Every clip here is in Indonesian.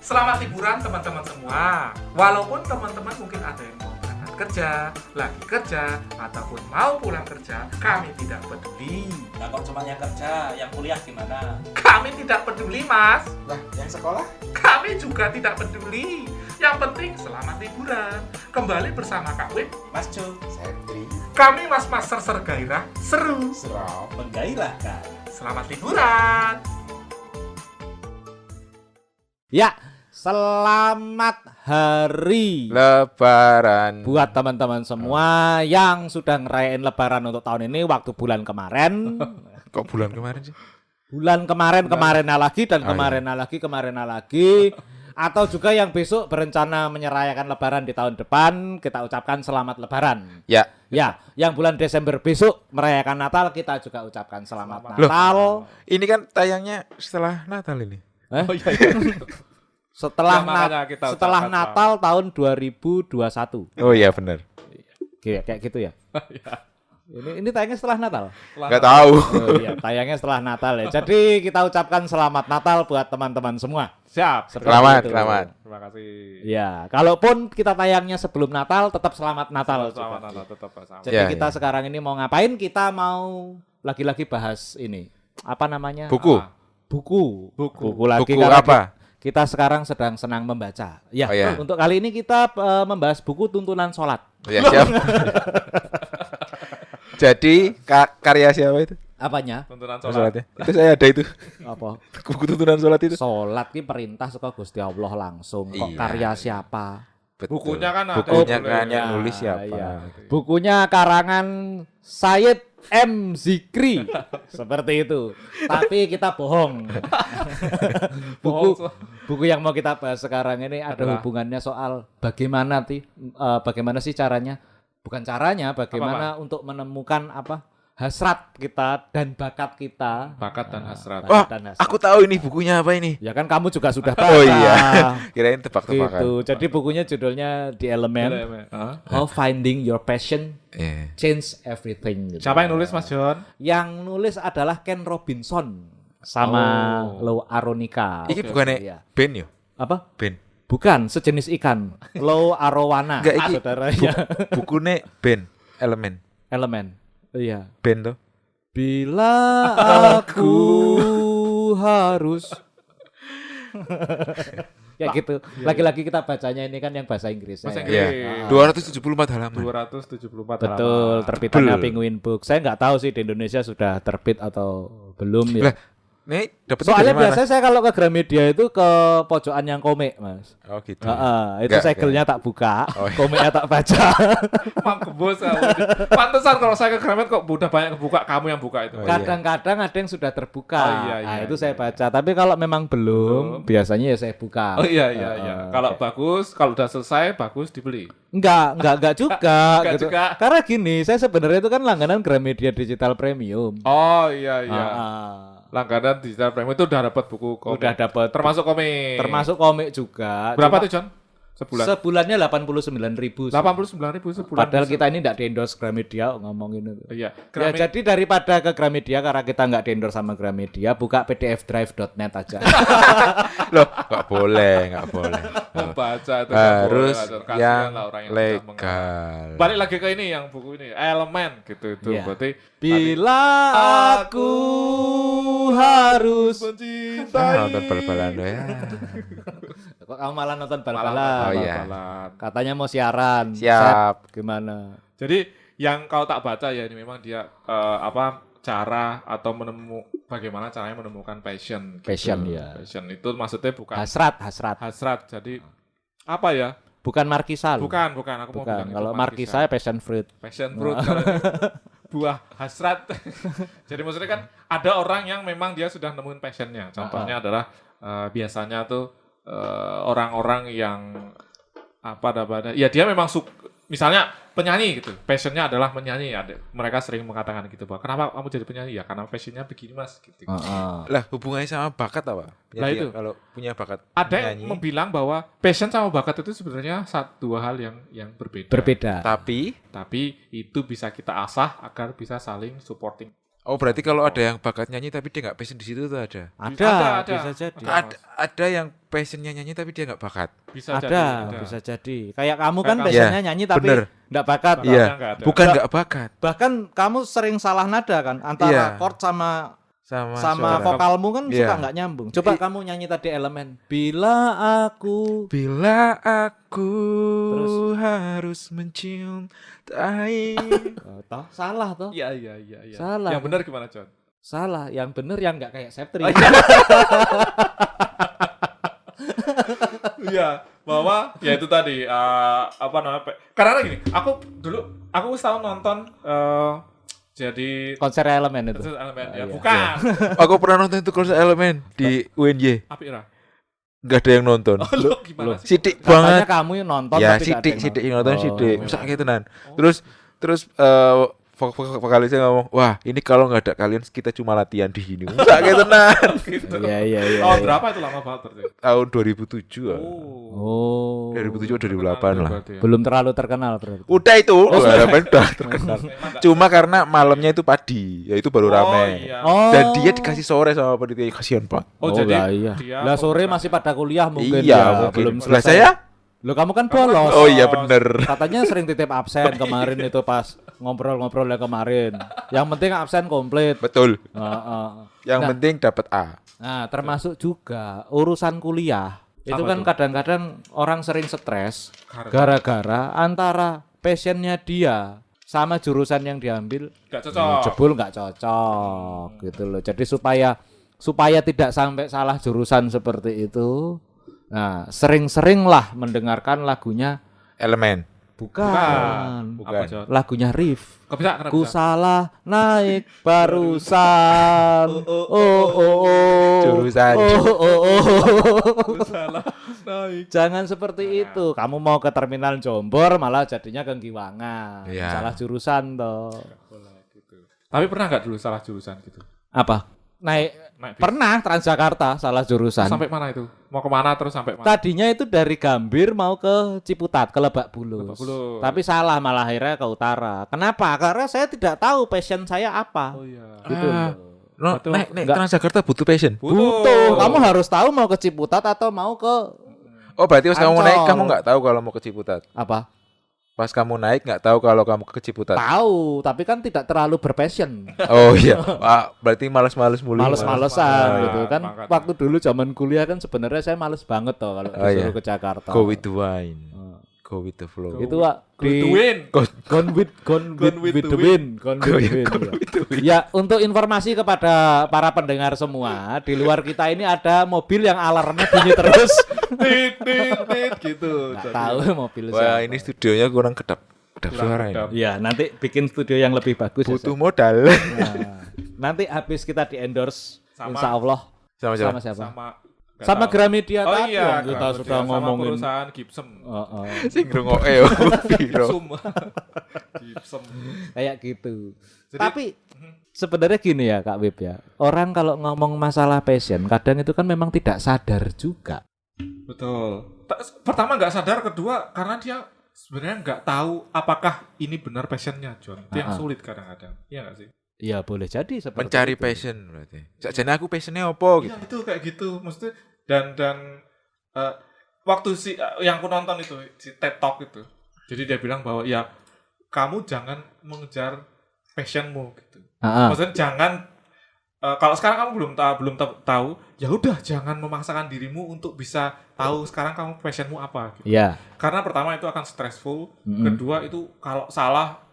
Selamat liburan teman-teman semua. Walaupun teman-teman mungkin ada yang mau berangkat kerja, lagi kerja, ataupun mau pulang kerja, kami tidak peduli. Nah, kok cuma yang kerja, yang kuliah gimana? Kami tidak peduli, Mas. Lah, yang sekolah? Kami juga tidak peduli. Yang penting selamat liburan. Kembali bersama Kak Win, Mas Jo, Setri, kami mas-mas sergairah, seru. Serap. menggairahkan. Selamat liburan. Ya, selamat hari Lebaran. buat teman-teman semua yang sudah ngerayain lebaran untuk tahun ini waktu bulan kemarin. Kok bulan kemarin sih? Bulan kemarin lagi dan Oh, kemarin lagi. Atau juga yang besok berencana menyerayakan lebaran di tahun depan, kita ucapkan selamat lebaran. Ya. Ya, yang bulan Desember besok merayakan Natal, kita juga ucapkan selamat Loh. Natal. Ini kan tayangnya setelah Natal ini. Oh, iya. Setelah Ya, makanya kita setelah ucapkan Natal tahun 2021. Oh iya benar. Kayak gitu ya. Ini tayangnya setelah Natal. Enggak tahu. Oh iya, tayangnya setelah Natal ya. Jadi kita ucapkan selamat Natal buat teman-teman semua. Siap. Seperti Selamat, itu. selamat. Terima kasih. Ya, kalaupun kita tayangnya sebelum Natal, tetap selamat Natal. Selamat juga. Natal, tetap bersama. Jadi Ya, kita ya. sekarang ini mau ngapain? Kita mau lagi-lagi bahas ini. Apa namanya? Buku. Buku. Buku lagi Buku karena apa? Kita sekarang sedang senang membaca. Ya, Oh, ya. untuk kali ini kita membahas buku tuntunan sholat. Ya, siap. Jadi karya siapa itu? Apanya? Tuntunan sholat. Sholatnya. Itu saya ada itu. Apa? Buku tuntunan sholat itu. Sholat ini perintah saka Gusti Allah langsung. Kok Iya, karya iya. siapa? Betul. Bukunya kan ada. Bukunya Boleh. kan yang Ya, nulis siapa? iya. Bukunya karangan Sayyid M. Zikri. Seperti itu. Tapi kita bohong. Buku yang mau kita bahas sekarang ini ada Adalah? hubungannya soal bagaimana sih caranya? Bukan caranya, bagaimana untuk menemukan hasrat kita dan bakat kita. Bakat dan hasrat. Wah, Dan hasrat. aku tahu ini bukunya apa ini. Ya kan kamu juga sudah baca. Oh iya. Kirain tebak-tebakan. Gitu. Jadi bukunya judulnya The Element. Hah? How Finding Your Passion Iya. Change Everything. gitu. Siapa yang nulis, Mas John? Yang nulis adalah Ken Robinson sama Lou Aronica. Iki Oke, bukannya iya. Ben yo? Apa? Ben. Bukan, sejenis ikan. Lou Arowana. Enggak, iki saudaranya. Bukunya Ben. Elemen. Elemen. Iya. Ben tuh. Bila aku harus ya gitu. Lagi-lagi kita bacanya ini kan yang bahasa Inggris. Bahasa Iya. Inggris. 274 halaman. 274 Betul, halaman. terbitannya Betul. Penguin Book. Saya nggak tahu sih di Indonesia sudah terbit atau belum ya. Lah, nih dapetnya Soalnya dari mana? biasanya saya kalau ke Gramedia itu ke pojokan yang komik, Mas. Oh gitu. Itu Nggak, segelnya tak buka, Oh, iya. komiknya tak baca. Mam kebos. Pantesan kalau saya ke Gramet kok udah banyak kebuka, kamu yang buka itu. Oh, iya. Kadang-kadang ada yang sudah terbuka. Oh, iya, Nah, iya, itu iya. saya baca. Tapi kalau memang belum, biasanya ya saya buka. Oh iya iya iya. Kalau bagus, kalau udah selesai bagus dibeli. Enggak juga. Enggak gitu. juga. Karena gini, saya sebenarnya itu kan langganan Gramedia Digital Premium. Oh iya iya. Ah. Langganan digital premium itu udah dapat buku komik. Udah dapat. Termasuk komik. Termasuk komik juga. Berapa Cuma tuh, John? Sebulan? Sebulannya 89.000. 89.000 sebulan. Padahal kita ini enggak di-endorse Gramedia ngomongin itu. Iya. Ya, jadi daripada ke Gramedia karena kita nggak di-endorse sama Gramedia, buka pdfdrive.net aja. Loh, nggak boleh. membaca itu Harus Kasihan yang lah orang yang sudah mengenal. legal. Balik lagi ke ini yang buku ini, Elemen gitu itu. Iya. Berarti Bila aku harus mencintai. Nonton bal-balan ya. Kok kamu malah nonton Malah bal-balan? Oh, iya. bal-balan. Katanya mau siaran. Siap. Set, gimana? Jadi yang kalau tak baca ya ini memang dia cara atau bagaimana caranya menemukan passion. Gitu. Passion, ya. Passion itu maksudnya bukan Hasrat. hasrat. Jadi apa ya? Bukan markisa loh. Bukan. Aku mau bilang Bukan. itu Kalau markisa ya passion fruit. passion fruit kalau ini buah hasrat. Jadi maksudnya kan ada orang yang memang dia sudah nemuin passionnya. Contohnya adalah biasanya tuh orang-orang yang ya dia memang misalnya penyanyi gitu, passionnya adalah menyanyi. Mereka sering mengatakan gitu bahwa kenapa kamu jadi penyanyi ya karena passionnya begini mas gitu. Lah, hubungannya sama bakat apa? Ya, Lah dia itu. kalau punya bakat Ada yang menyanyi, bilang bahwa passion sama bakat itu sebenarnya dua hal yang berbeda. Berbeda. tapi Tapi itu bisa kita asah agar bisa saling supporting. Oh, berarti kalau ada yang bakat nyanyi tapi dia nggak passion di situ tuh ada. Ada. Bisa jadi. Ada yang passionnya nyanyi tapi dia nggak bakat. Bisa Ada, jadi. bisa jadi. Kayak kamu kan Kayak kamu. biasanya Iya, nyanyi tapi bener. enggak bakat. Bakatnya Iya. nggak ada. Bukan nggak bakat Bahkan kamu sering salah nada kan antara Iya. chord sama sama sama suara. vokalmu kan Iya. suka nggak nyambung. Coba kamu nyanyi tadi elemen. Bila aku Bila aku Terus? harus mencintai. toh salah toh. Iya. Salah. Yang benar gimana, John? Salah. Yang bener yang nggak kayak Septri. Iya, bahwa ya itu tadi apa namanya? Karena gini, aku tahu nonton jadi Konser elemen itu. elemen ya, Iya. bukan. Aku pernah nonton itu konser elemen di UNY. Apik ra. Nggak ada yang nonton. Lo gimana sih? Sidik Katanya banget. kamu nonton Ya, tapi nggak ada sidik yang yang nonton Oh. sidik. Sakit tenan. Terus vokalisnya ngomong, wah ini kalau nggak ada kalian kita cuma latihan di sini. Sakit tenan. Gitu. Iya. Tahun berapa itu lama banget berarti? Tahun 2007 ya. Oh. 2007 2008 lah. Berarti ya. Belum terlalu terkenal berarti. Udah itu, harapan udah Memang terkenal. nggak- Cuma karena malamnya itu padi, ya itu baru rame. iya. Oh. Dan dia dikasih sore sama panitia, kasihan Pak. Oh, jadi lah iya. dia Lah sore fokus- masih pada kuliah mungkin Iya, ya, mungkin. belum Lah selesai. saya? Lo kamu kan Kamu kan bolos. Oh iya bener. Katanya sering titip absen kemarin itu pas ngobrol-ngobrol ya kemarin. Yang penting absen komplit. Betul. Heeh. Yang Nah. penting dapat A. Nah, termasuk juga urusan kuliah. Itu Apa kan tuh? kadang-kadang orang sering stres Karena gara-gara antara passionnya dia sama jurusan yang diambil nggak cocok. jebul nggak cocok gitu loh. Jadi supaya tidak sampai salah jurusan seperti itu. Nah, sering-seringlah mendengarkan lagunya Elemen. bukan. Apa, John? Lagunya Riff. Kok bisa? Kenapa Ku bisa? salah naik barusan. Oh. Jurusan. Aku salah naik. Jangan seperti itu. Kamu mau ke terminal Jombor malah jadinya ke Giwangan. Iya. Salah jurusan toh. Tapi pernah nggak dulu salah jurusan gitu? Apa? Naik Naik bis. pernah Transjakarta salah jurusan. Sampai mana itu? Mau kemana terus sampai mana? Tadinya itu dari Gambir mau ke Ciputat, ke Lebak Bulus. Lebak Bulus. Tapi salah malah akhirnya ke utara. Kenapa? Karena saya tidak tahu passion saya apa. Oh iya. Gitu. Ah. No, Betul. naik Enggak. Transjakarta butuh passion. Butuh. Kamu harus tahu mau ke Ciputat atau mau ke Oh berarti pas kamu Ancol. naik kamu nggak tahu kalau mau ke Ciputat. apa? Pas kamu naik nggak tahu kalau kamu ke Ciputat. Tahu, tapi kan tidak terlalu berpassion. Oh iya. Berarti males-males mulu. Males-malesan Males. gitu kan. Makanya. Waktu dulu zaman kuliah kan sebenarnya saya males banget toh kalau Oh, disuruh iya. ke Jakarta. Go with the wine. Oh. Go with the flow. Itu Wak, Good to win. Gone with the wind. Gone with the wind. Ya, untuk informasi kepada para pendengar semua, di luar kita ini ada mobil yang alarmnya bunyi terus. Tit gitu. Nggak tahu mobil Wah siapa. ini studionya kurang kedap Kurang suara kedap. ini. Iya, nanti bikin studio yang lebih bagus. ya, Butuh Seth. modal. Nah, nanti habis kita di endorse, Sama- insya Allah Sama sama siapa? siapa? Nggak Sama tahu. Gramedia Oh tadi iya, yang kita Gramedia sudah sama ngomongin. perusahaan Gibson. Oh. Sing ngrungokke yo. Piro. Gibson. Gibson. Kayak gitu. Jadi- Tapi sebenarnya gini ya Kak Wib ya. Orang kalau ngomong masalah passion, kadang itu kan memang tidak sadar juga. Betul. Pertama nggak sadar, kedua karena dia sebenarnya nggak tahu apakah ini benar passionnya, John. Itu yang sulit kadang-kadang. Iya nggak sih? Iya boleh jadi seperti Mencari itu. passion berarti. Sakjane aku passionnya apa gitu. Iya itu kayak gitu. Maksudnya dan waktu yang aku nonton itu si TED Talk itu. Jadi dia bilang bahwa ya kamu jangan mengejar passionmu gitu. Ah, ah. Maksudnya jangan kalau sekarang kamu belum tahu, ya udah jangan memaksakan dirimu untuk bisa tahu sekarang kamu passionmu apa gitu. Iya. Karena pertama itu akan stressful, Mm-mm. kedua itu kalau salah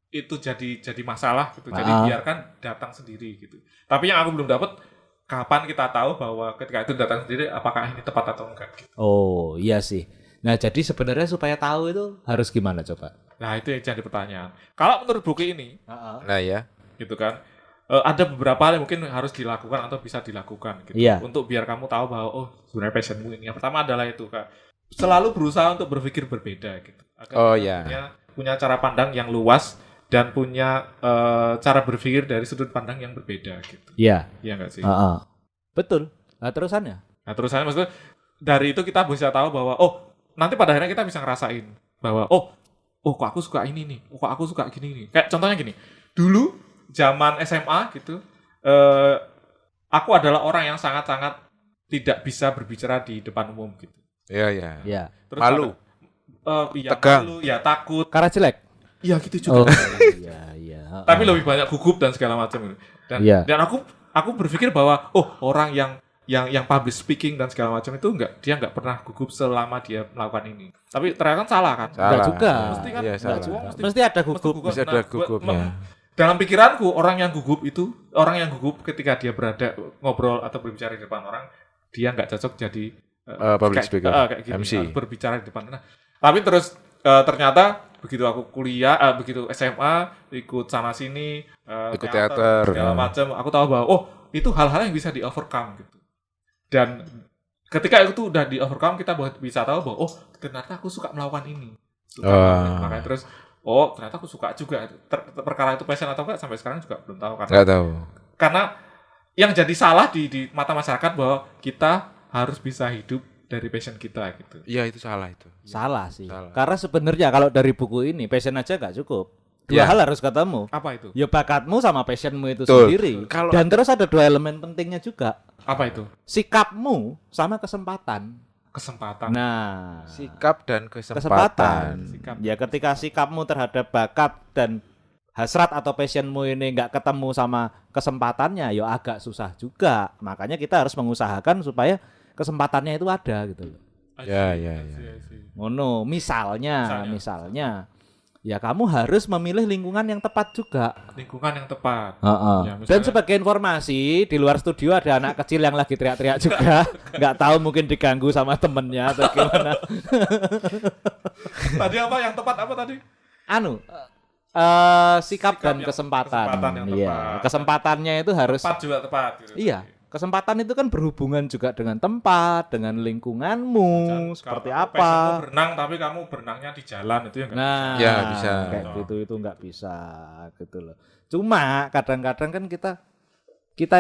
itu jadi masalah gitu. Jadi Ah. biarkan datang sendiri gitu. Tapi yang aku belum dapat kapan kita tahu bahwa ketika itu datang sendiri apakah ini tepat atau enggak gitu. Oh iya sih. Nah jadi sebenarnya supaya tahu itu harus gimana coba? Nah, itu yang jadi pertanyaan. Kalau menurut buku ini Nah ya. gitu kan. Ada beberapa hal yang mungkin harus dilakukan atau bisa dilakukan gitu. Iya. Untuk biar kamu tahu bahwa oh sebenarnya passionmu ini. Yang pertama adalah itu Kak. Selalu berusaha untuk berpikir berbeda gitu. Agar Oh, kita iya. punya cara pandang yang luas dan punya cara berpikir dari sudut pandang yang berbeda gitu. Iya. Iya enggak sih? Betul. Nah terusannya? Nah, terusannya maksudnya dari itu kita bisa tahu bahwa oh, nanti pada akhirnya kita bisa ngerasain bahwa oh kok aku suka ini nih. Oh, kok aku suka gini nih. Kayak contohnya gini. Dulu zaman SMA gitu, aku adalah orang yang sangat-sangat tidak bisa berbicara di depan umum gitu. Iya, iya. Ya. Terus Malu. Iya, Tegang. malu, ya takut. Karena jelek. Iya gitu Oh, juga. iya, iya. Tapi lebih banyak gugup dan segala macam gitu. Dan Iya. dan aku berpikir bahwa orang yang public speaking dan segala macam itu dia nggak pernah gugup selama dia melakukan ini. Tapi ternyata kan salah kan? Salah. Enggak juga. Mesti kan Iya, enggak salah. juga, Mesti ada gugup. Bisa ada gugupnya. Dalam pikiranku orang yang gugup ketika dia berada ngobrol atau berbicara di depan orang, dia nggak cocok jadi Public speaker, kayak gini, MC. berbicara di depan. Nah, tapi terus ternyata begitu aku kuliah, begitu SMA ikut sana sini, Ikut teater, segala macam, aku tahu bahwa itu hal-hal yang bisa di overcome gitu. Dan ketika itu udah di overcome, kita bisa tahu bahwa ternyata aku suka melakukan ini. Makanya terus ternyata aku suka juga. Perkara itu passion atau enggak sampai sekarang juga belum tahu Nggak tahu. karena yang jadi salah di mata masyarakat bahwa kita harus bisa hidup dari passion kita gitu. Iya, itu salah itu. Salah sih. Salah. Karena sebenarnya kalau dari buku ini passion aja gak cukup. Dua Ya. hal harus ketemu. Apa itu? Ya bakatmu sama passionmu itu Betul. sendiri. Kalau Dan terus ada dua elemen pentingnya juga. Apa itu? Sikapmu sama kesempatan. Kesempatan. Nah, sikap dan kesempatan. kesempatan. Sikap. Ya ketika sikapmu terhadap bakat dan hasrat atau passionmu ini nggak ketemu sama kesempatannya, ya agak susah juga. Makanya kita harus mengusahakan supaya kesempatannya itu ada gitu loh. Ya, ya, I ya. see. Ngono, misalnya, ya kamu harus memilih lingkungan yang tepat juga. Lingkungan yang tepat. Heeh. Ya, misalnya- Dan sebagai informasi, di luar studio ada anak kecil yang lagi teriak-teriak juga. Nggak tahu mungkin diganggu sama temennya atau gimana. Tadi apa yang tepat apa tadi? Sikap dan yang- kesempatan. kesempatan yang Iya, tepat. kesempatannya itu harus. Tepat juga tepat. Gitu. Iya, kesempatan itu kan berhubungan juga dengan tempat, dengan lingkunganmu, Dan seperti kalau apa. passionmu berenang tapi kamu berenangnya di jalan itu yang nggak Nah, Ya, bisa. kayak gitu itu nggak bisa gitu loh. Cuma kadang-kadang kan kita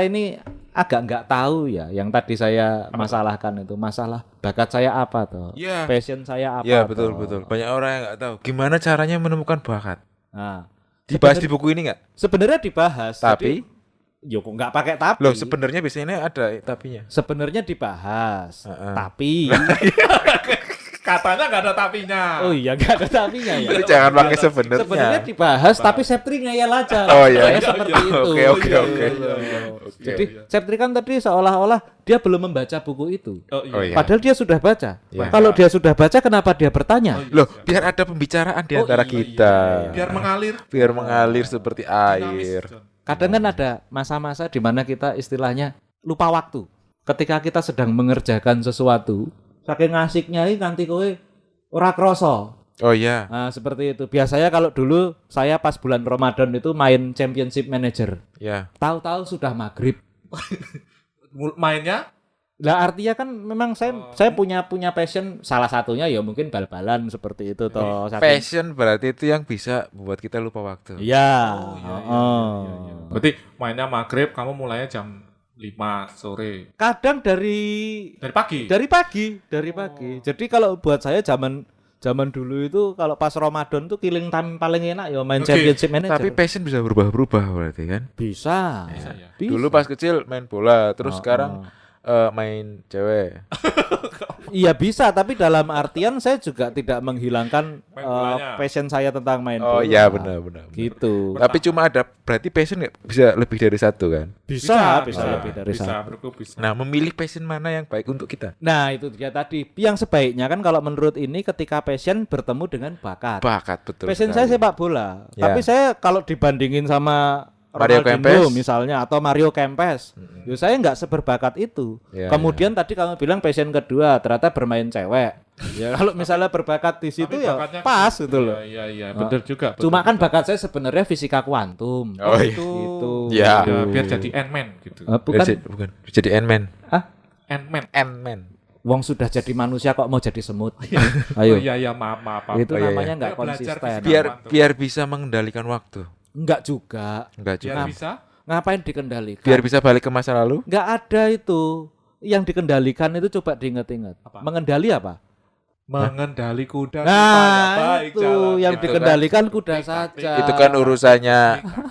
ini agak nggak tahu ya. Yang tadi saya masalahkan itu masalah bakat saya apa toh, Iya. passion saya apa. Ya, betul, toh. betul. Banyak orang yang nggak tahu gimana caranya menemukan bakat. Nah, Dibahas di buku ini nggak? sebenarnya dibahas. Tapi? Yo kok nggak pakai tapi. Loh, sebenarnya biasanya ada tapinya. Sebenarnya dibahas, Heeh. tapi Katanya nggak ada tapinya. oh iya nggak ada tapinya ya. Jadi jangan pakai sebenarnya. Sebenarnya dibahas, tapi Septri ngeyel aja. Oh, iya. Kayak seperti itu. Oke, oke, Iya, oke. iya, iya. Oke. Jadi Septri kan tadi seolah-olah dia belum membaca buku itu. Oh iya. Oh, iya. Padahal dia sudah baca. Iya. Kalau dia sudah baca, kenapa dia bertanya? Oh, iya. Loh, biar ada pembicaraan di Oh, antara iya, kita. Biar mengalir. Biar mengalir seperti Dinamis, air. John. Kadang kan ada masa-masa di mana kita istilahnya lupa waktu. Ketika kita sedang mengerjakan sesuatu, saking asiknya ini nganti kowe ora kroso. Oh iya. Nah, seperti itu. Biasanya kalau dulu saya pas bulan Ramadan itu main Championship Manager. Ya. Tahu-tahu sudah maghrib. Mainnya Lah artinya kan memang saya punya passion, salah satunya ya mungkin bal-balan seperti itu toh. Saking- Passion berarti itu yang bisa buat kita lupa waktu. Iya. Oh, iya, iya, oh. iya, iya. Berarti mainnya maghrib, kamu mulainya jam 5 sore. Kadang dari Dari pagi? pagi. Jadi kalau buat saya zaman dulu itu kalau pas Ramadan tuh killing time paling enak ya main Oke. Championship Manager. Tapi passion bisa berubah-ubah berarti kan. bisa. Bisa ya? Bisa. Dulu pas kecil main bola, terus Oh, sekarang main cewek. Iya bisa, tapi dalam artian saya juga tidak menghilangkan Main bolanya. passion saya tentang main Oh bola. iya, benar. Gitu. Tapi cuma ada berarti passion nggak bisa lebih dari satu kan? Bisa bisa lebih dari bisa, satu. menurutku bisa. Nah, memilih passion mana yang baik untuk kita? Nah, itu dia tadi. Yang sebaiknya kan kalau menurut ini ketika passion bertemu dengan bakat. Bakat betul. Passion sekali. saya sepak bola. Ya. Tapi saya kalau dibandingin sama Mario Ronaldinho Kempes. misalnya atau Mario Kempes, ya saya nggak seberbakat itu. Ya, Kemudian tadi kamu bilang passion kedua ternyata bermain cewek. Ya kalau misalnya berbakat di situ Tapi ya bakatnya- pas gitu loh. Iya, betul juga. Cuma betul kan juga. bakat saya sebenarnya fisika kuantum. Oh, iya. Gitu. Ya. Ya, biar jadi Ant-Man gitu. Bukan. Bukan. Jadi Ant-Man. Ant-Man. Ant-Man. Wong sudah jadi manusia kok mau jadi semut. Oh Ayo. iya, maaf. Itu Oh, iya, namanya iya. nggak Ayo belajar konsisten. fisika. Biar Mantap. biar bisa mengendalikan waktu. Enggak juga. Enggak Biar juga. bisa. Ngapain dikendalikan? Biar bisa balik ke masa lalu. Nggak ada itu. Yang dikendalikan itu coba diingat-ingat. Apa? Mengendali apa? mengendali kuda Nah, supaya baik itu jalan. yang Itu kan- dikendalikan kuda saja. Itu kan urusannya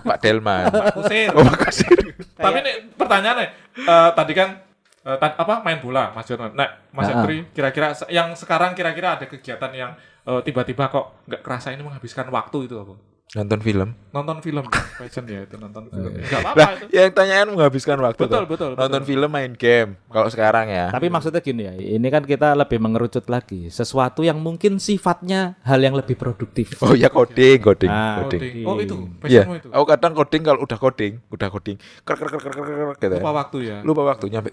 Pak Delman. Kusir. Oh, makasih. Tapi nih pertanyaannya, tadi kan main bola Mas Jonan. Nah, Mas Nah. Hendri kira-kira yang sekarang kira-kira ada kegiatan yang tiba-tiba kok nggak kerasa ini menghabiskan waktu itu apa? Nonton film. Nonton film, passion ya itu nonton film. Enggak Lah, apa-apa itu. yang tanyaan menghabiskan waktu. Betul, toh. betul. Nonton film, main game. Kalau sekarang ya. Tapi maksudnya gini ya, ini kan kita lebih mengerucut lagi. Sesuatu yang mungkin sifatnya hal yang lebih produktif. Oh ya coding. Ah, Coding. Oh itu, Iya. passionmu itu. Aku kadang coding kalau udah coding. Gitu. Lupa waktu ya. Lupa waktu nyampe.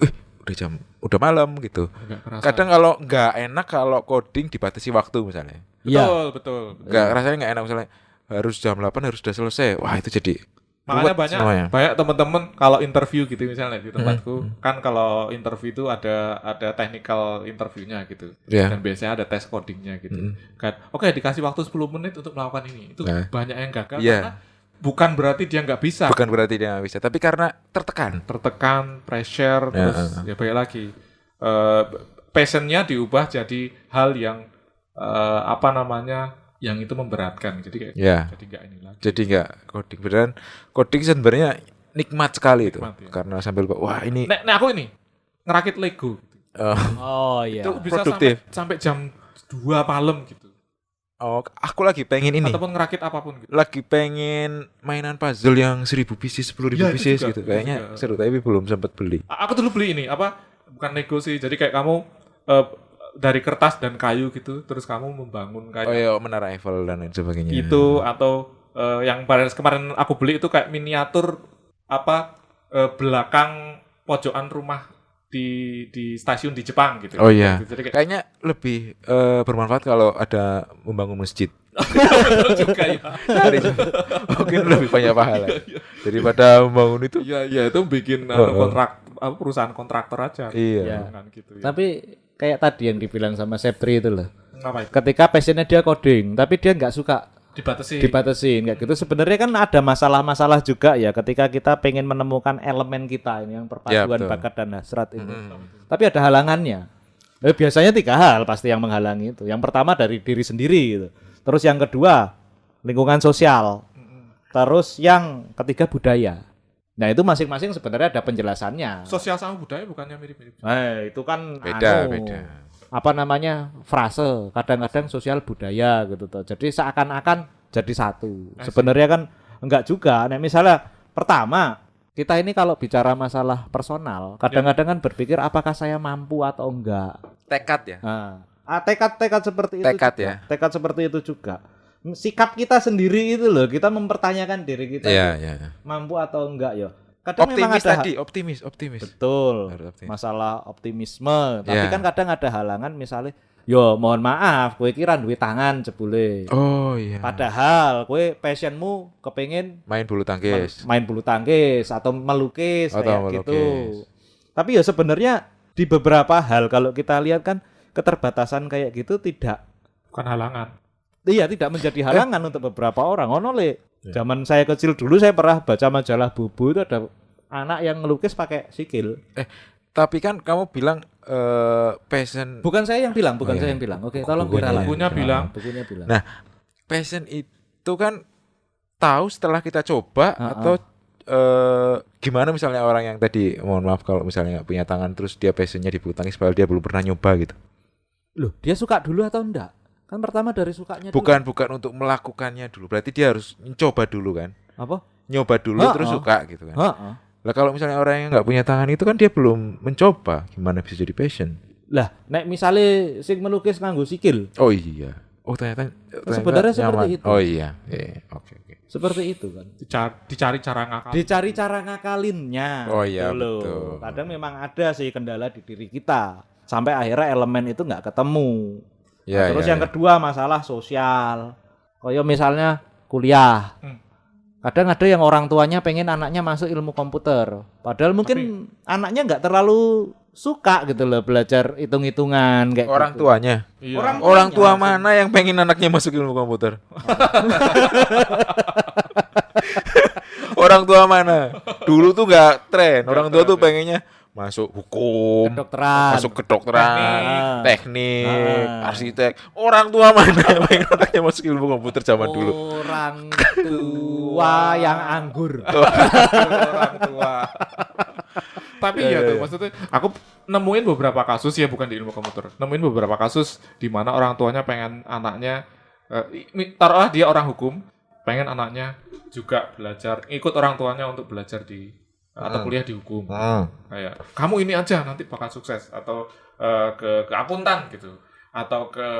Udah malam gitu. Enggak kerasa. Kadang kalau nggak enak kalau coding dibatasi waktu misalnya. betul, betul. Nggak rasanya nggak enak misalnya harus jam 8 harus sudah selesai. Wah, itu jadi Makanya ruwet semuanya. banyak teman-teman kalau interview gitu misalnya di tempatku kan kalau interview itu ada technical interviewnya gitu Iya. dan biasanya ada tes codingnya gitu kan oke dikasih waktu 10 menit untuk melakukan ini itu Nah. banyak yang gagal Iya. karena bukan berarti dia nggak bisa Bukan berarti dia nggak bisa, tapi karena tertekan. tertekan pressure Ya, terus ya balik lagi passionnya diubah jadi hal yang yang itu memberatkan jadi kayak Ya. jadi nggak ini lagi Jadi nggak coding. Beneran coding sebenarnya nikmat sekali itu. Nikmat, ya. Karena sambil wah ini Nek aku ini ngerakit Lego Oh iya. itu bisa produktif. sampai jam 2 malam gitu oh, aku lagi pengen ini. ataupun ngerakit apapun gitu. Lagi pengen mainan puzzle yang 1000 pieces, 10.000 Ya, itu pieces juga, gitu. itu Kayaknya juga. seru tapi belum sempat beli. Aku dulu beli ini bukan Lego sih. Jadi kayak kamu dari kertas dan kayu gitu terus kamu membangun kayak Oh iya, menara Eiffel dan lain sebagainya. gitu atau yang kemarin aku beli itu kayak miniatur belakang pojokan rumah di stasiun di Jepang gitu. Oh iya. Jadi kayak Kayaknya lebih bermanfaat kalau ada membangun masjid. juga ya. Mungkin lebih banyak pahala daripada membangun itu. Iya itu bikin kontrak perusahaan kontraktor aja. Iya. Kan gitu ya. Tapi kayak tadi yang dibilang sama Sepri itu loh. Apa itu? Ketika passionnya dia coding, tapi dia nggak suka Dibatasi. dibatasin kayak gitu. Sebenarnya kan ada masalah-masalah juga ya ketika kita pengen menemukan elemen kita ini yang Ya, perpaduan betul. bakat dan hasrat ini. Tapi ada halangannya. Biasanya 3 hal pasti yang menghalangi itu. Yang pertama dari diri sendiri gitu. Terus yang kedua lingkungan sosial. Terus yang ketiga budaya. Nah itu masing-masing sebenarnya ada penjelasannya. Sosial sama budaya bukannya mirip-mirip. Itu kan Beda. apa namanya frase kadang-kadang sosial budaya gitu tuh. Jadi seakan-akan jadi satu. Sebenarnya kan enggak juga. Nah misalnya pertama kita ini kalau bicara masalah personal kadang-kadang kan berpikir apakah saya mampu atau enggak. Tekad ya. Nah, tekad seperti itu. Tekad juga. ya. Tekad seperti itu juga. Sikap kita sendiri itu loh, kita mempertanyakan diri kita Iya. mampu atau enggak ya. Kadang memang Optimis ada tadi, optimis. betul. Harus optimis. Masalah optimisme, tapi Ya. kan kadang ada halangan misalnya, yo mohon maaf, kowe kira duwe tangan jebule. Oh iya. Padahal kowe passionmu kepengin Main bulu tangkis. main bulu tangkis atau melukis Atau kayak melukis. gitu. Tapi ya sebenarnya di beberapa hal kalau kita lihat kan keterbatasan kayak gitu tidak Bukan halangan. tidak menjadi halangan untuk beberapa orang. Ono le. Zaman saya kecil dulu saya pernah baca majalah Bubu itu ada anak yang ngelukis pakai sikil. Tapi kan kamu bilang passion Bukan saya yang bilang, iya. saya yang bilang. Oke, tolong Bukunya diralat. ya. Bukunya bilang. Bukunya bilang. Nah, passion itu kan tahu setelah kita coba atau gimana misalnya orang yang tadi mohon maaf kalau misalnya nggak punya tangan terus dia passionnya di bulu tangkis padahal dia belum pernah nyoba gitu. Loh, dia suka dulu atau enggak? Kan pertama dari sukanya dulu. Bukan untuk melakukannya dulu. Berarti dia harus mencoba dulu kan. Apa? Nyoba dulu terus suka gitu kan. Heeh. Lah kalau misalnya orang yang nggak punya tangan itu kan dia belum mencoba, gimana bisa jadi passion? Lah, nek misale sing melukis nganggo sikil, Oh iya. Oh ternyata Sebenarnya seperti nyaman. itu. Oh iya. Oke. seperti itu kan. Dicari cara ngakal. Dicari cara ngakalinnya. Oh iya, gitu loh. betul. Kadang memang ada sih kendala di diri kita. Sampai akhirnya elemen itu nggak ketemu. Ya, Terus ya, yang ya. kedua masalah sosial. Kayak misalnya kuliah. Kadang ada yang orang tuanya pengen anaknya masuk ilmu komputer. Padahal mungkin anaknya nggak terlalu suka gitu loh belajar hitung-hitungan kayak Orang gitu. tuanya. Iya. Orang tua tuanya, mana yang pengen anaknya masuk ilmu komputer? Orang tua mana? Dulu tuh nggak tren. Orang tua tuh pengennya masuk hukum, Kedokteran. masuk kedokteran, Teknik. teknik, arsitek. Orang tua mana yang pengen anaknya masuk ilmu komputer zaman dulu? Orang tua yang anggur. Orang tua. Tapi ya tuh maksudnya aku nemuin beberapa kasus ya bukan di ilmu komputer. Nemuin beberapa kasus di mana orang tuanya pengen anaknya taruhlah dia orang hukum, pengen anaknya juga belajar ikut orang tuanya untuk belajar di atau kuliah di hukum. Kayak kamu ini aja nanti bakal sukses atau ke akuntan gitu atau ke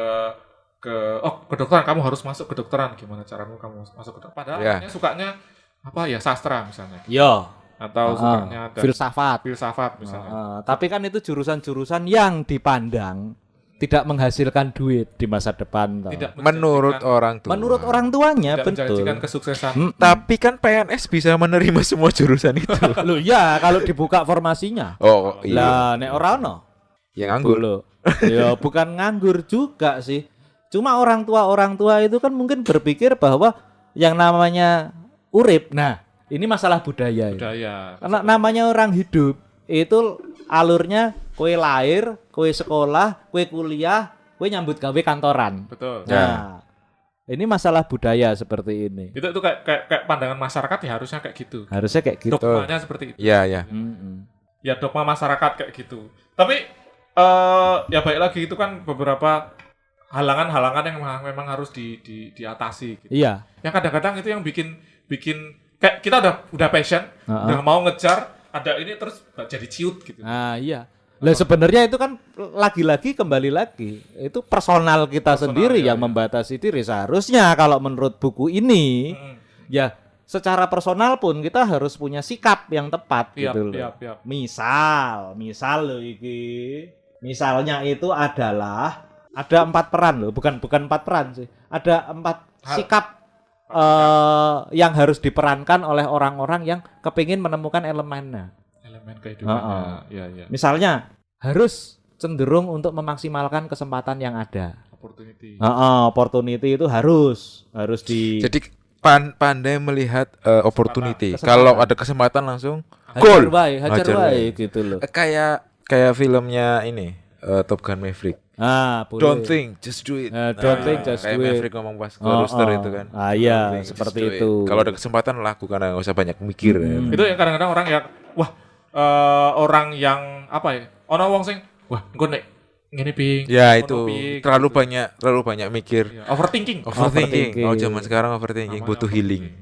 kedokteran kamu harus masuk kedokteran gimana caramu kamu masuk kedokteran padahal anaknya sukanya apa ya sastra misalnya Yo. atau sukanya ada Filsafat misalnya. Tapi kan itu jurusan-jurusan yang dipandang tidak menghasilkan duit di masa depan toh. Tidak Menurut orang tua. Menurut orang tuanya tidak betul. menjanjikan kesuksesan. Tapi kan PNS bisa menerima semua jurusan itu. Loh ya kalau dibuka formasinya. Oh iya. Lah nek ora ono. Yang nganggur. Loh. Ya bukan nganggur juga sih. Cuma orang tua itu kan mungkin berpikir bahwa yang namanya urip. Nah, ini masalah budaya. Budaya. Karena namanya orang hidup itu alurnya kue lahir, kue sekolah, kue kuliah, kue nyambut gawe kantoran. Betul. Nah, ini masalah budaya seperti ini. Itu kayak pandangan masyarakat ya harusnya kayak gitu. Harusnya kayak gitu. Dogmanya seperti itu. Iya, iya. Ya dogma masyarakat kayak gitu. Tapi ya baik lagi itu kan beberapa halangan-halangan yang memang harus diatasi gitu. Iya. Yang kadang-kadang itu yang bikin kayak kita udah passion, udah mau ngejar, ada ini terus jadi ciut gitu. Nah, iya. Lah sebenarnya itu kan lagi-lagi kembali lagi itu personal kita sendiri yang membatasi diri. Seharusnya kalau menurut buku ini ya secara personal pun kita harus punya sikap yang tepat gitu loh. Misal loh iki. Misalnya itu adalah ada 4 peran loh, bukan 4 peran sih. Ada 4 sikap yang harus diperankan oleh orang-orang yang kepingin menemukan elemennya. Elemen kehidupannya. Ya. Misalnya harus cenderung untuk memaksimalkan kesempatan yang ada. Opportunity. Opportunity itu harus Jadi pandai melihat opportunity. Kesempatan. Kalau ada kesempatan langsung hajar gol. baik gitu loh. Kayak filmnya ini Top Gun Maverick. Boleh. Don't think, just do it. Don't think, just kayak do it. Maverick ngomong pas rooster itu kan. Iya, Don't think, seperti just do it. itu. Kalau ada kesempatan lakukan, nggak usah banyak mikir. Itu yang kadang-kadang orang yang orang yang apa ya? Ono wong sing wah engko nek ngene ping. Ya ngono itu ping, terlalu gitu. banyak mikir. Ya, overthinking. Overthinking. Oh zaman sekarang overthinking butuh healing.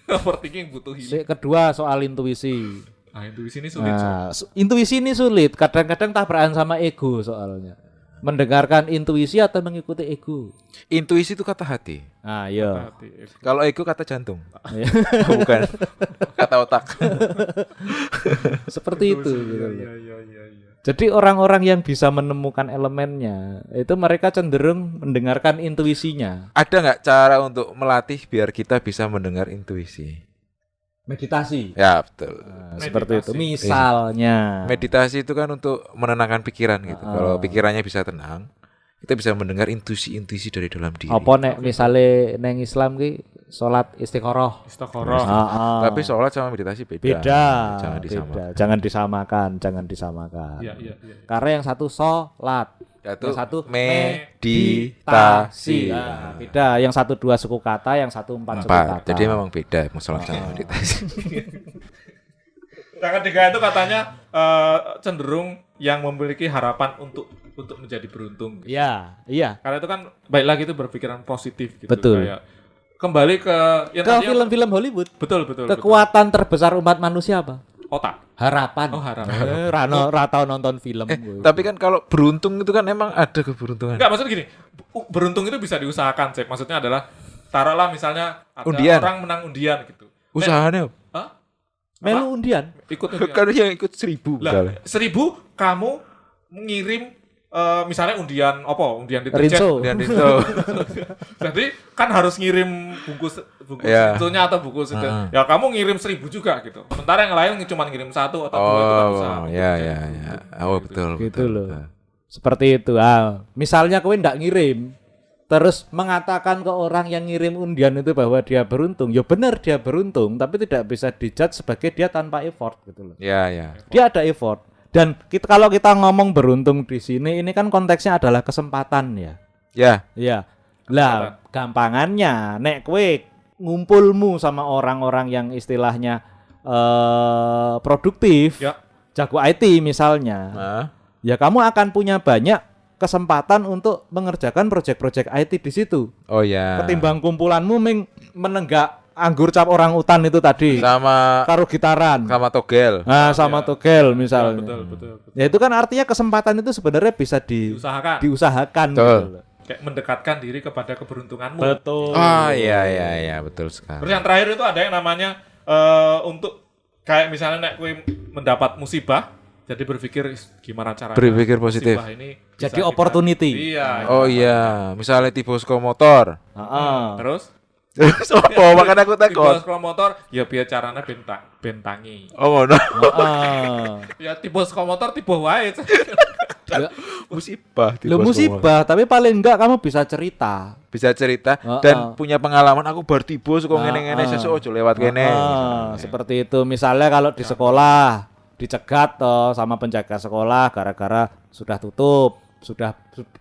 Overthinking butuh healing. Kedua soal intuisi. Nah, intuisi ini sulit. Intuisi ini sulit. Kadang-kadang tabrakan sama ego soalnya. Mendengarkan intuisi atau mengikuti ego. Intuisi itu kata hati. Iya. Kalau ego kata jantung. Bukan. Kata otak. Seperti itu. Gitu. Iya. Jadi orang-orang yang bisa menemukan elemennya itu mereka cenderung mendengarkan intuisinya. Ada nggak cara untuk melatih biar kita bisa mendengar intuisi? Meditasi. Ya betul. Seperti itu. Misalnya. Meditasi itu kan untuk menenangkan pikiran gitu. Kalau pikirannya bisa tenang, kita bisa mendengar intuisi-intuisi dari dalam diri. Apa nek misale neng Islam ki salat istikharah. Tapi sholat sama meditasi beda. Jangan disamakan. Iya. Karena yang satu sholat, yang satu meditasi. Beda. Yang satu 2 suku kata, yang satu 4 suku kata. Jadi memang beda sholat sama meditasi. Yang ketiga itu katanya cenderung yang memiliki harapan untuk menjadi beruntung. Iya. Karena itu kan baik lagi itu berpikiran positif gitu. Betul. Kayak kembali ke film-film Hollywood. Betul. Kekuatan terbesar umat manusia apa? Otak. Harapan. Oh, harapan. Rata nonton film. Tapi kan kalau beruntung itu kan emang ada keberuntungan. Enggak, maksudnya gini. Beruntung itu bisa diusahakan, Cep. Maksudnya adalah taruhlah misalnya ada undian. orang menang undian gitu. Usahanya. Melu undian. Ikut undian. Kan yang ikut 1000 Lah, 1000 kamu ngirim misalnya undian deterjen. Rinso. Jadi kan harus ngirim bungkus Rinsonya atau bungkus itu. Ya kamu ngirim 1000 juga gitu. Sementara yang lain cuma ngirim 1 atau 2 itu kan usaha. Ya. Oh betul. Gitu loh. Seperti itu. Misalnya kowe ndak ngirim, terus mengatakan ke orang yang ngirim undian itu bahwa dia beruntung, ya benar dia beruntung, tapi tidak bisa dijudge sebagai dia tanpa effort gitu loh. Ya. Dia ada effort. Dan kalau kita ngomong beruntung di sini, ini kan konteksnya adalah kesempatan ya. Ya, Iya. Lah, gampangannya nek kowe ngumpulmu sama orang-orang yang istilahnya produktif, Ya. jago IT misalnya, nah, ya kamu akan punya banyak kesempatan untuk mengerjakan proyek-proyek IT di situ. oh ya. Ketimbang kumpulanmu menenggak anggur cap orang utan itu tadi, Sama karo gitaran. togel. Nah, sama togel Ya, misalnya. betul. Ya itu kan artinya kesempatan itu sebenarnya bisa diusahakan Betul. gitu loh. Kayak mendekatkan diri kepada keberuntunganmu. Betul. Ah, iya, betul sekali. Terus yang terakhir itu ada yang namanya untuk kayak misalnya nek kue mendapat musibah, jadi berpikir gimana caranya Berpikir positif. musibah ini bisa Jadi opportunity. Iya. Oh iya, misalnya tiba saka motor. Heeh. Terus Terus apa? Makanya aku di takut. sekolah motor, ya biar caranya bentangi. Oh ngono. Heeh. Ya tipe sekolah motor tipe wae. Musibah. tiba Lu saka motor. musibah, tapi paling enggak kamu bisa cerita. Bisa cerita Heeh. dan punya pengalaman aku bar tiba saka ngene-ngene Heeh. sesuk ojo lewat kene. Seperti itu. Misalnya kalau di sekolah dicegat toh sama penjaga sekolah gara-gara sudah tutup,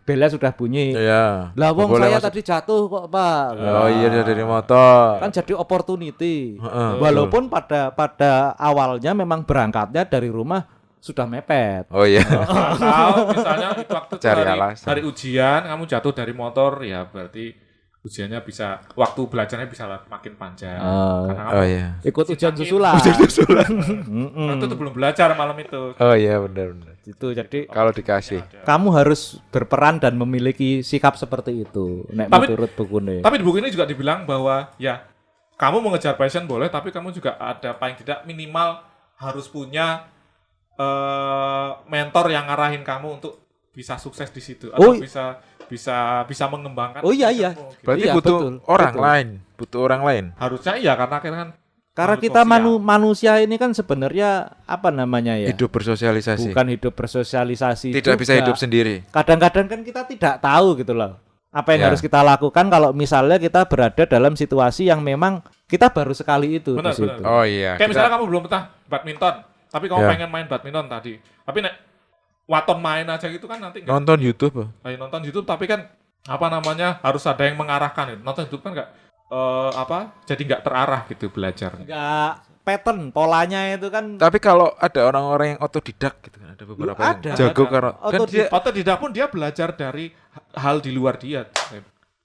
bel sudah bunyi. Iya. Lah wong Boleh saya masuk. tadi jatuh kok, Pak. Oh iya dari motor. Kan jadi opportunity. Heeh, Walaupun pada awalnya memang berangkatnya dari rumah sudah mepet. Oh iya. Atau misalnya itu waktu itu Cari alasan. hari ujian kamu jatuh dari motor, ya berarti ujiannya bisa, waktu belajarnya bisa makin panjang. Karena kamu Oh iya. Ikut ujian susulan. waktu itu belum belajar malam itu. Oh iya benar. Itu jadi Kalau dikasih. kamu harus berperan dan memiliki sikap seperti itu. Nek Tapi- menurut bukunya. Tapi di buku ini juga dibilang bahwa ya kamu mengejar passion boleh, tapi kamu juga ada paling tidak minimal harus punya mentor yang ngarahin kamu untuk bisa sukses di situ Oh, atau bisa mengembangkan. Oh, iya. passionmu, gitu. Berarti Iya, butuh betul, orang betul. lain, butuh orang lain. Harusnya iya karena akhirnya kan Karena makhluk kita sosial. manusia ini kan sebenarnya apa namanya ya? Hidup bersosialisasi. Bukan hidup bersosialisasi. Tidak bisa juga. hidup sendiri. Kadang-kadang kan kita tidak tahu gitu loh. Apa yang Ya. harus kita lakukan kalau misalnya kita berada dalam situasi yang memang kita baru sekali itu Benar, di situ. benar. Oh iya. Kayak misalnya kamu belum pernah badminton, tapi kamu Ya. pengen main badminton tadi. Tapi nek waton main aja gitu kan nanti nggak nonton YouTube. kayak nonton YouTube, tapi kan apa namanya harus ada yang mengarahkan itu. Nonton YouTube kan nggak jadi nggak terarah gitu belajar. Enggak pattern polanya itu kan Tapi kalau ada orang-orang yang otodidak gitu kan, ada beberapa yang Ada, jago ada. karena kan dia Otodidak pun dia belajar dari hal di luar dia.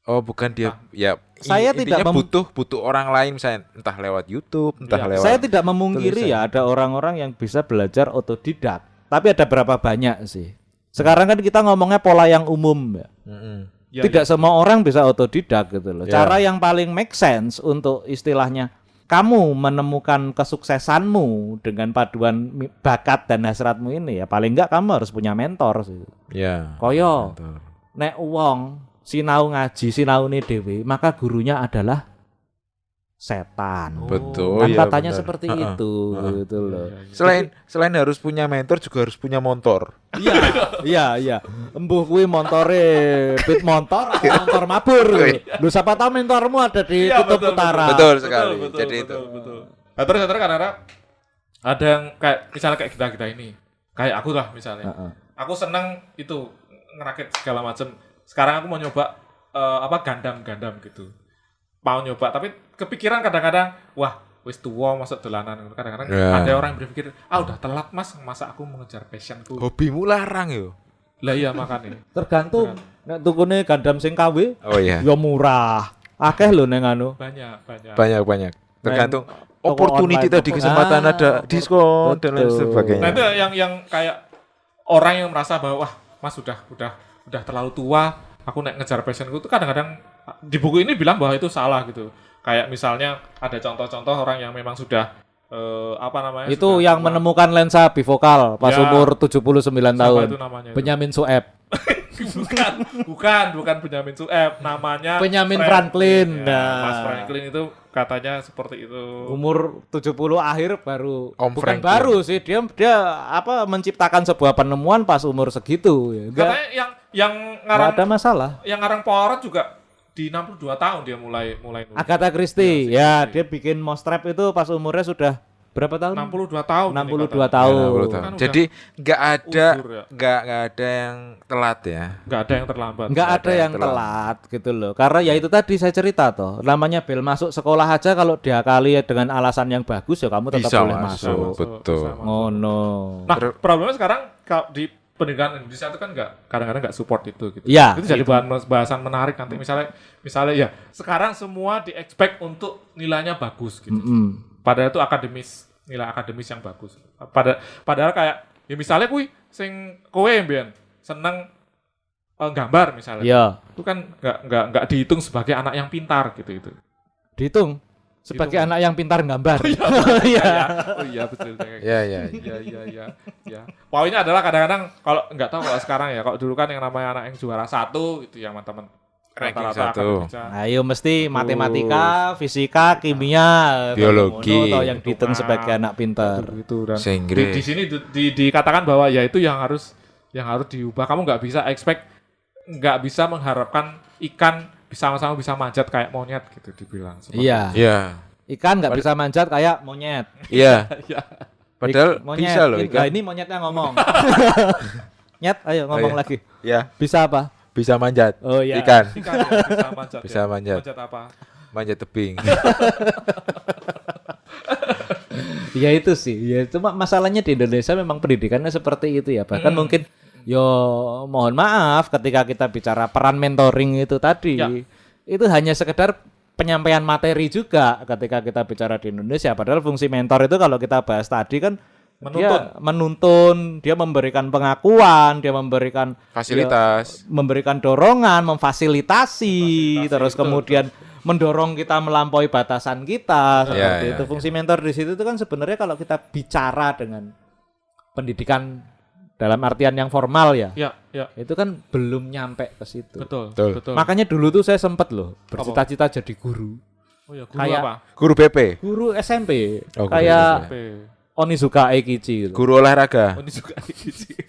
oh bukan dia ya Saya intinya tidak butuh orang lain misalnya entah lewat YouTube, entah Iya. lewat saya tidak memungkiri tulisan. ya ada orang-orang yang bisa belajar otodidak. Tapi ada berapa banyak sih? Sekarang kan kita ngomongnya pola yang umum ya. Mm-mm. Ya, Tidak semua orang bisa otodidak gitu loh. Ya. Cara yang paling make sense untuk istilahnya kamu menemukan kesuksesanmu dengan paduan bakat dan hasratmu ini ya paling enggak kamu harus punya mentor sih. Ya. Koyo Betul. nek wong sinau ngaji sinaune dhewe maka gurunya adalah setan. Betul Kan ya, katanya benar. seperti Heeh, itu heeh. gitu loh. Selain harus punya mentor juga harus punya motor. Iya. Embuh kuwi montore pit motor atau motor mabur. Lu siapa tahu mentormu ada di Iya, kutub betul, utara. Betul sekali. Jadi itu. betul. Nah, terus kadang-kadang ada yang kayak misalnya kayak kita ini, kayak aku lah misalnya. Heeh. Aku senang itu ngerakit segala macam. Sekarang aku mau nyoba Gundam gitu. Mau nyoba, tapi kepikiran kadang-kadang, wah, wis tuwa masuk dolanan. Kadang-kadang Ya. ada orang yang berpikir, udah telat mas, masa aku mengejar passionku. Hobimu larang yo. Lah iya makanya. Tergantung nek tukune Gundam sing KW Oh iya. ya murah. Akeh lho ning anu. Banyak. Banyak. Tergantung toko opportunity online, tadi toko- kesempatan Ah, ada diskon dan lain betul. sebagainya. Nah itu yang kayak orang yang merasa bahwa wah mas udah terlalu tua, aku nek ngejar passionku itu kadang-kadang di buku ini bilang bahwa itu salah gitu. Kayak misalnya ada contoh-contoh orang yang memang sudah Itu sudah yang tua. menemukan lensa bifokal pas Ya. umur 79 Siapa tahun. itu namanya? itu? Benyamin Sueb. bukan Benyamin Sueb, namanya Benjamin Franklin. Ya, Nah. Mas Franklin itu katanya seperti itu. Umur 70 akhir baru Om bukan Franklin. baru sih dia menciptakan sebuah penemuan pas umur segitu ya. Katanya yang Nggak ngarang ada masalah. yang ngarang Poirot juga di 62 tahun dia mulai nulis. Agatha Christie Iya, ya dia bikin Mousetrap itu pas umurnya sudah berapa tahun? 62 tahun. ini 62 katanya. tahun. 60 tahun. Kan udah Jadi nggak ada uzur ya. nggak ada yang telat ya. Nggak ada yang terlambat. Nggak ada yang telat gitu loh. Karena ya itu tadi saya cerita toh. Namanya bel masuk sekolah aja kalau diakali dengan alasan yang bagus ya kamu tetap Bisa boleh masuk. masuk. Betul. Bisa masuk. Ngono. Nah, problemnya sekarang kalau di pendidikan Indonesia itu kan kadang-kadang nggak support itu gitu. Iya, Itu jadi bahasan menarik nanti misalnya ya sekarang semua di-expect untuk nilainya bagus gitu. Padahal itu nilai akademis yang bagus. Padahal kayak ya misalnya sing kowe mbiyen seneng gambar misalnya. Iya. Itu kan nggak dihitung sebagai anak yang pintar gitu itu. Dihitung sebagai Dihitung. anak yang pintar gambar. Iya. Oh iya betul. Ya ya. Ya. Poinnya adalah kadang-kadang kalau nggak tahu kalau sekarang ya, kalau dulu kan yang namanya anak yang juara 1 itu yang teman-teman Ranking rata-rata 1. akademika. Ayo mesti matematika, fisika, kimia, Biologi. atau yang dihitung sebagai anak pintar. Gitu dan Inggris. di sini dikatakan bahwa ya itu yang harus diubah. Kamu nggak bisa mengharapkan ikan sama-sama bisa manjat kayak monyet gitu dibilang. Iya. Iya. Ikan nggak bisa manjat kayak monyet. Iya. Iya. Padahal Monyet. bisa loh Nah, ikan. ini monyetnya ngomong. Nyet, ayo ngomong iya. lagi. Ya, Bisa apa? bisa manjat. Oh iya. Ikan Ikan ya, bisa manjat. bisa ya. manjat. Manjat apa? Manjat tebing. Ya itu sih. Ya cuma masalahnya di Indonesia memang pendidikannya seperti itu ya. Bahkan mungkin yo mohon maaf ketika kita bicara peran mentoring itu tadi. Ya. Itu hanya sekedar penyampaian materi juga ketika kita bicara di Indonesia. Padahal fungsi mentor itu kalau kita bahas tadi kan dia menuntun, dia memberikan pengakuan, dia memberikan Fasilitas. memberikan dorongan, memfasilitasi, terus betul, kemudian mendorong kita melampaui batasan kita seperti Ya, itu. ya, Fungsi mentor di situ itu kan sebenarnya kalau kita bicara dengan pendidikan dalam artian yang formal ya, Ya. itu kan belum nyampe ke situ. Betul. Makanya dulu tuh saya sempet loh bercita-cita jadi guru. Oh ya, guru kayak- apa? Guru BP. Guru SMP, Oh, guru kayak P. Onizuka Eikichi gitu. Guru olahraga. Oh, ini juga gitu.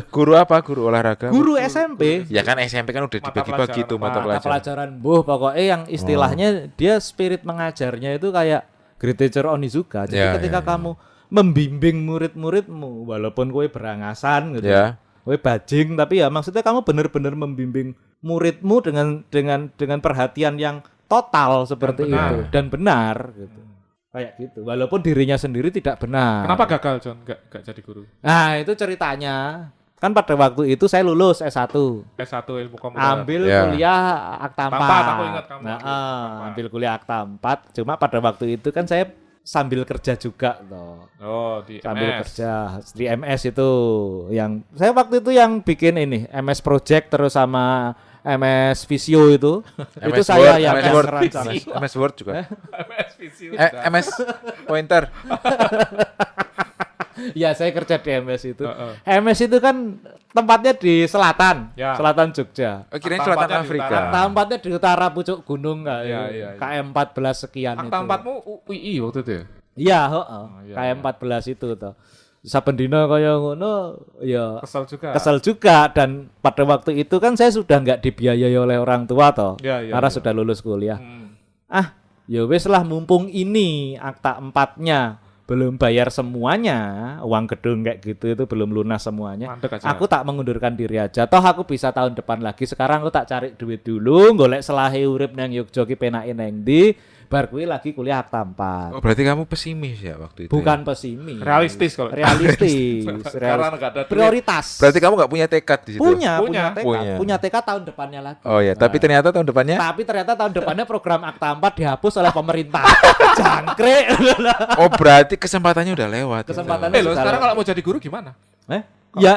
Guru apa? Guru olahraga. Guru SMP. Ya kan SMP kan udah Mata dibagi-bagi tuh mata Mata pelajaran. pelajaran pokoknya yang istilahnya dia spirit mengajarnya itu kayak great teacher Onizuka. Jadi Ya, ketika ya, ya. kamu membimbing murid-muridmu walaupun kowe berangasan gitu. Ya. Kowe bajing tapi ya maksudnya kamu benar-benar membimbing muridmu dengan perhatian yang total seperti benar. itu dan benar gitu. Kayak gitu. Walaupun dirinya sendiri tidak benar. Kenapa gagal, John? Gak jadi guru. Nah, itu ceritanya. Kan pada waktu itu saya lulus S1. S1 ilmu komputer. Ambil Ya. kuliah Akta 4. Akta 4, aku ingat kamu Nah, ambil Akta 4. ambil kuliah Akta 4. Cuma pada waktu itu kan saya sambil kerja juga toh. Oh, di Sambil MS. kerja di MS itu yang saya waktu itu yang bikin ini MS Project terus sama MS Visio itu. Itu MS saya Word, yang MS Word, merancang. MS Word juga. MS Visio. MS Pointer. Ya, saya kerja di MS itu. Heeh. MS itu kan tempatnya di selatan, Ya. selatan Jogja. Oh, kirain Akta Selatan 4-nya di Afrika. utara. Akta 4-nya di utara pucuk gunung kayak Iya, iya, iya. KM 14 sekian Akta itu. 4-mu UI waktu itu ya? Iya, heeh. iya, KM 14 itu toh. Saben dina kaya ngono ya Kesel juga. kesel juga dan pada waktu itu kan saya sudah nggak dibiayai oleh orang tua toh. Iya, iya, Karena iya. sudah lulus kuliah. Hmm. Ya wes lah mumpung ini akta 4-nya belum bayar semuanya, uang gedung kayak gitu itu belum lunas semuanya. Mandek aja. Aku tak mengundurkan diri aja. Toh aku bisa tahun depan lagi. Sekarang aku tak cari duit dulu, golek selahe urip nang Yogya ki penake nang ndi, bar kuwi lagi kuliah akta 4. Oh, berarti kamu pesimis ya waktu itu. Bukan Ya? pesimis. Realistis kalau. Realistis. Karena nggak ada duit. Prioritas. Berarti kamu nggak punya tekad di situ. punya Punya. tekad. Punya. Punya tekad tahun depannya lagi. Oh ya, tapi ternyata tahun depannya. Tapi ternyata tahun depannya program akta 4 dihapus oleh pemerintah. Jangkrik. Oh, berarti kesempatannya udah lewat. Kesempatannya Lo sudah sekarang lewat. kalau mau jadi guru gimana? Ya,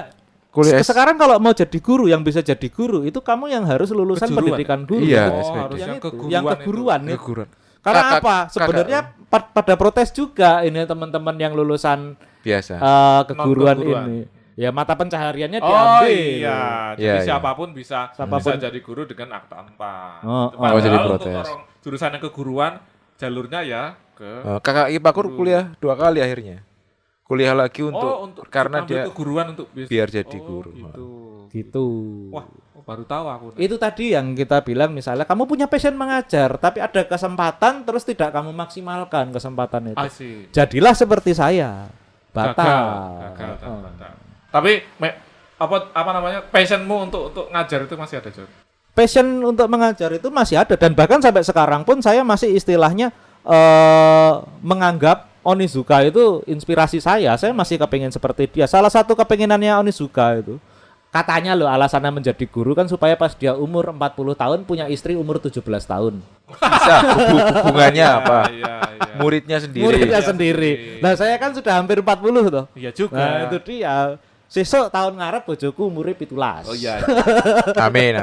Kuliah S. sekarang kalau mau jadi guru, yang bisa jadi guru itu kamu yang harus lulusan Kejuruan. pendidikan guru. Iya, Oh, SPD. harus yang itu, keguruan yang itu. keguruan itu. Keguruan. Karena Kakak- apa? Sebenarnya pada protes juga ini teman-teman yang lulusan Biasa. keguruan Non-keguruan. ini. Ya mata pencahariannya Oh diambil. iya, jadi Iya, iya. siapapun bisa Siapapun. jadi guru dengan akta 4. Oh, Itu oh. padahal jadi untuk protes. orang jurusan yang keguruan jalurnya ya ke Kakak Ipakur kuliah 2 kali akhirnya. Kuliah lagi untuk, untuk karena ambil dia keguruan untuk biar jadi Oh, guru. Gitu. Gitu. Wah, baru tahu aku. Itu tadi yang kita bilang misalnya kamu punya passion mengajar tapi ada kesempatan terus tidak kamu maksimalkan kesempatan itu. I see. Jadilah seperti saya. Batal. Gagal dan batal. Tapi apa namanya? Passionmu untuk ngajar itu masih ada, John? Passion untuk mengajar itu masih ada dan bahkan sampai sekarang pun saya masih istilahnya menganggap Onizuka itu inspirasi saya. Saya masih kepingin seperti dia. Salah satu kepinginannya Onizuka itu katanya loh alasannya menjadi guru kan supaya pas dia umur 40 tahun punya istri umur 17 tahun. Bisa hubungannya apa? Iya. Muridnya sendiri. Muridnya sendiri. Nah, saya kan sudah hampir 40 toh. Iya juga. Nah, itu dia. Sesuk tahun ngarep bojoku umure 17. Oh iya. Amin.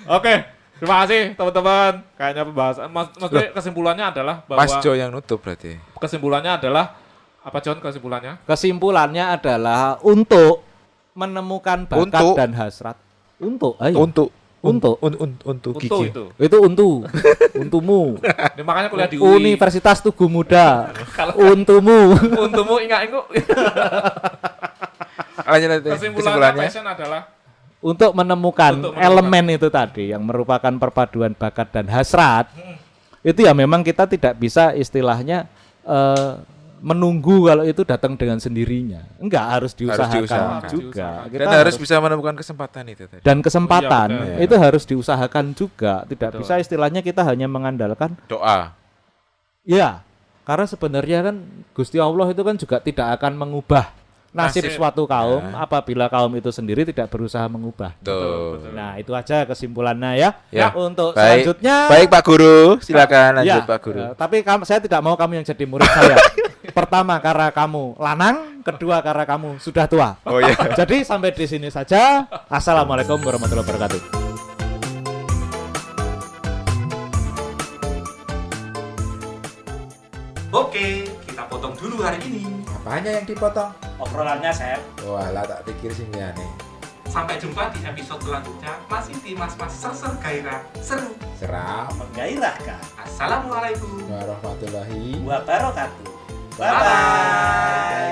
Oke, terima kasih teman-teman. Kayaknya pembahasan maksudnya kesimpulannya adalah bahwa Mas Jo yang nutup berarti. kesimpulannya adalah apa, John? Kesimpulannya? Kesimpulannya adalah untuk menemukan bakat Untuk. dan hasrat. Untuk Untuk Gigi. gigi. itu untumu. Ini makanya kuliah di UI. Universitas Tugu Muda. Kalau Untumu. untukmu ingat-ingat. Lanjut. Kesimpulannya passion adalah Untuk menemukan Untuk menemukan. elemen itu tadi yang merupakan perpaduan bakat dan hasrat. Itu ya memang kita tidak bisa istilahnya menunggu kalau itu datang dengan sendirinya. Enggak, harus diusahakan diusahakan. juga. Harus Kita Dan harus bisa menemukan kesempatan itu tadi. dan kesempatan Oh, iya, benar. itu harus diusahakan juga. Tidak Betul. bisa istilahnya kita hanya mengandalkan Doa. ya. Karena sebenarnya kan Gusti Allah itu kan juga tidak akan mengubah nasib Nasib. suatu kaum Ya. apabila kaum itu sendiri tidak berusaha mengubah. Tuh. Nah, itu aja kesimpulannya ya. Ya. Untuk Baik. selanjutnya Baik Pak Guru, silakan lanjut ya, Pak Guru. tapi saya tidak mau kamu yang jadi murid saya. Pertama karena kamu lanang, kedua karena kamu sudah tua. Oh iya. Jadi sampai di sini saja. Assalamualaikum warahmatullahi wabarakatuh. Oke, kita potong dulu hari ini. Apanya yang dipotong? Obrolannya, Chef. Walah tak pikir sih nih. Sampai jumpa di episode selanjutnya. Masih di Mas-Mas Ser-Ser Gairah Seru. Seram Menggairahkan Assalamualaikum warahmatullahi wabarakatuh. Bye-bye.